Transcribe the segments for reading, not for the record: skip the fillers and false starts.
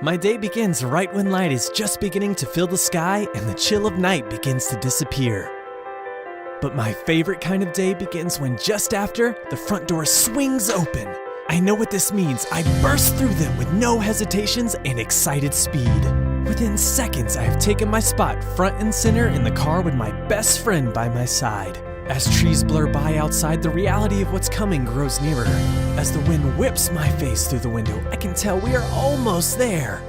My day begins right when light is just beginning to fill the sky and the chill of night begins to disappear. But my favorite kind of day begins when just after, the front door swings open. I know what this means. I burst through them with no hesitations and excited speed. Within seconds, I have taken my spot front and center in the car with my best friend by my side. As trees blur by outside, the reality of what's coming grows nearer. As the wind whips my face through the window, I can tell we are almost there.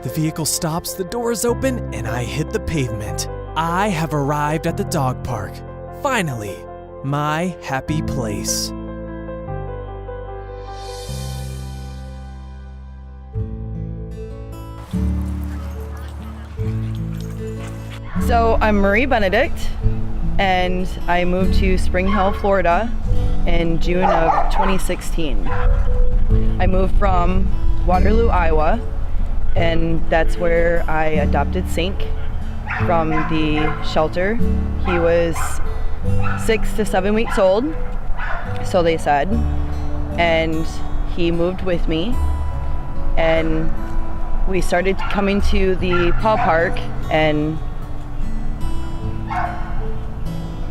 The vehicle stops, the doors open, and I hit the pavement. I have arrived at the dog park. Finally, my happy place. So I'm Marie Benedict, and I moved to Spring Hill, Florida in June of 2016. I moved from Waterloo, Iowa, and that's where I adopted Sink from the shelter. He was 6 to 7 weeks old, so they said, and he moved with me, and we started coming to the paw park, and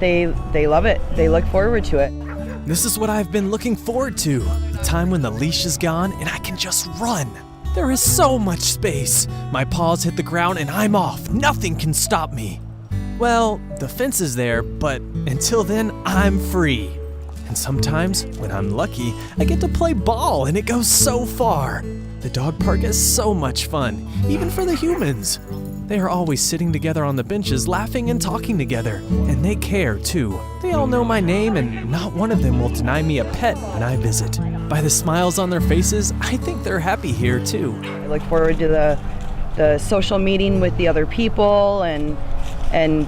they love it. They look forward to it. This is what I've been looking forward to. The time when the leash is gone and I can just run. There is so much space. My paws hit the ground and I'm off. Nothing can stop me. Well, the fence is there, but until then, I'm free. And sometimes, when I'm lucky, I get to play ball and it goes so far. The dog park is so much fun, even for the humans. They are always sitting together on the benches, laughing and talking together, and they care too. They all know my name, and not one of them will deny me a pet when I visit. By the smiles on their faces, I think they're happy here too. I look forward to the social meeting with the other people, and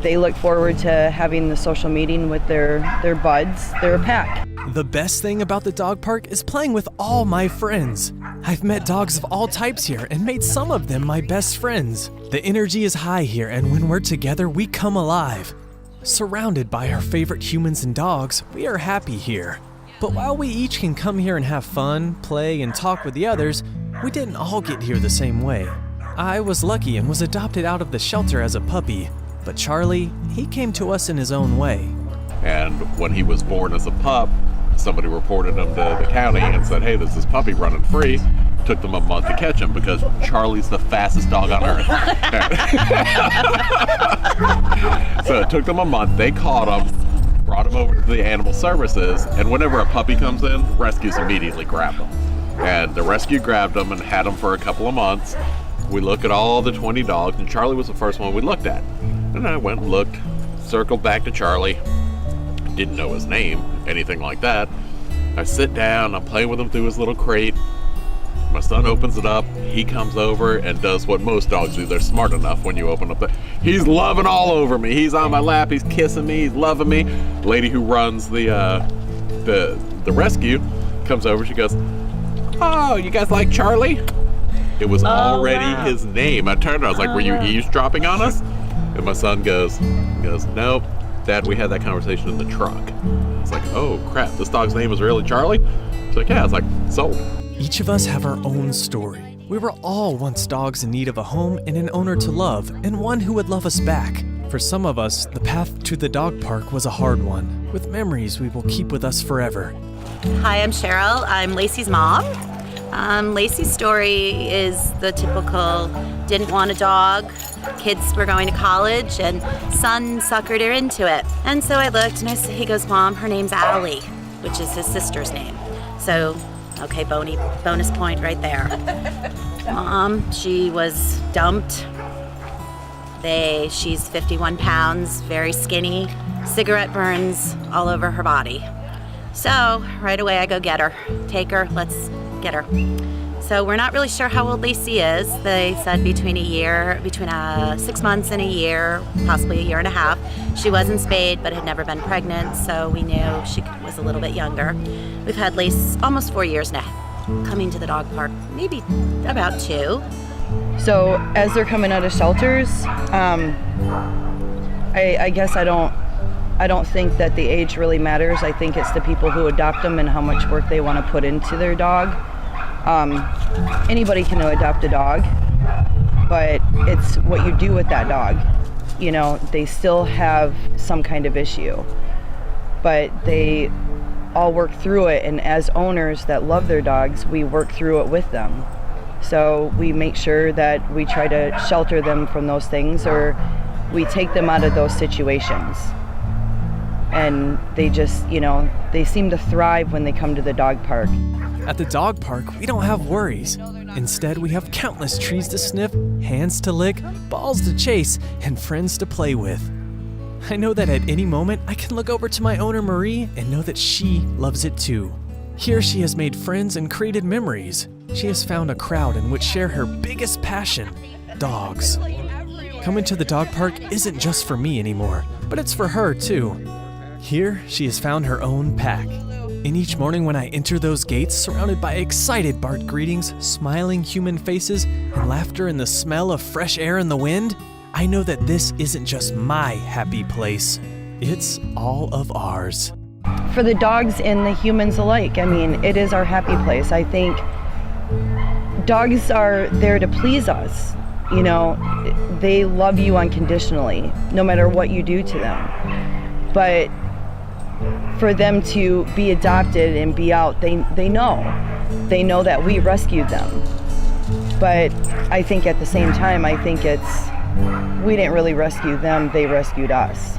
they look forward to having the social meeting with their buds. They're a pack. The best thing about the dog park is playing with all my friends. I've met dogs of all types here and made some of them my best friends. The energy is high here, and when we're together, we come alive. Surrounded by our favorite humans and dogs, we are happy here. But while we each can come here and have fun, play, and talk with the others, we didn't all get here the same way. I was lucky and was adopted out of the shelter as a puppy, but Charlie, he came to us in his own way. And when he was born as a pup, somebody reported him to the county and said, hey, there's this puppy running free. Took them a month to catch him because Charlie's the fastest dog on earth. So it took them a month. They caught him, brought him over to the animal services, and whenever a puppy comes in, rescues immediately grab him. And the rescue grabbed him and had him for a couple of months. We look at all the 20 dogs, and Charlie was the first one we looked at. And I went and looked, circled back to Charlie. Didn't know his name, anything like that. I sit down, I'm playing with him through his little crate. My son opens it up, he comes over and does what most dogs do. They're smart enough when you open up he's loving all over me. He's on my lap, he's kissing me, he's loving me. The lady who runs the rescue comes over, she goes, oh, you guys like Charlie? It was already his name. I turned, I was like, were you eavesdropping on us? And my son goes, nope. Dad, we had that conversation in the truck. It's like, oh crap, this dog's name is really Charlie? It's like, yeah, it's like, sold. Each of us have our own story. We were all once dogs in need of a home and an owner to love, and one who would love us back. For some of us, the path to the dog park was a hard one, with memories we will keep with us forever. Hi, I'm Cheryl. I'm Lacey's mom. Lacey's story is the typical didn't want a dog, kids were going to college, and son suckered her into it. And so I looked and he goes, Mom, her name's Allie, which is his sister's name. So, okay, bonus point right there. Mom, she was dumped. She's 51 pounds, very skinny, cigarette burns all over her body. So right away I go get her, take her, let's get her. So we're not really sure how old Lacey is. They said between 6 months and a year, possibly a year and a half. She wasn't spayed, but had never been pregnant, so we knew she was a little bit younger. We've had Lacey almost 4 years now, coming to the dog park, maybe about 2. So as they're coming out of shelters, I guess I don't think that the age really matters. I think it's the people who adopt them and how much work they want to put into their dog. Anybody can adopt a dog. but it's what you do with that dog. You know, they still have some kind of issue, but they all work through it, and as owners that love their dogs, we work through it with them. So we make sure that we try to shelter them from those things, or we take them out of those situations. And they just, you know, they seem to thrive when they come to the dog park. At the dog park, we don't have worries. Instead, we have countless trees to sniff, hands to lick, balls to chase, and friends to play with. I know that at any moment, I can look over to my owner Marie and know that she loves it too. Here she has made friends and created memories. She has found a crowd in which share her biggest passion, dogs. Coming to the dog park isn't just for me anymore, but it's for her too. Here, she has found her own pack. And each morning when I enter those gates, surrounded by excited bark greetings, smiling human faces, and laughter and the smell of fresh air in the wind, I know that this isn't just my happy place. It's all of ours. For the dogs and the humans alike, I mean, it is our happy place. I think dogs are there to please us. You know, they love you unconditionally, no matter what you do to them. But for them to be adopted and be out, they know that we rescued them. But I think at the same time, I think we didn't really rescue them, they rescued us.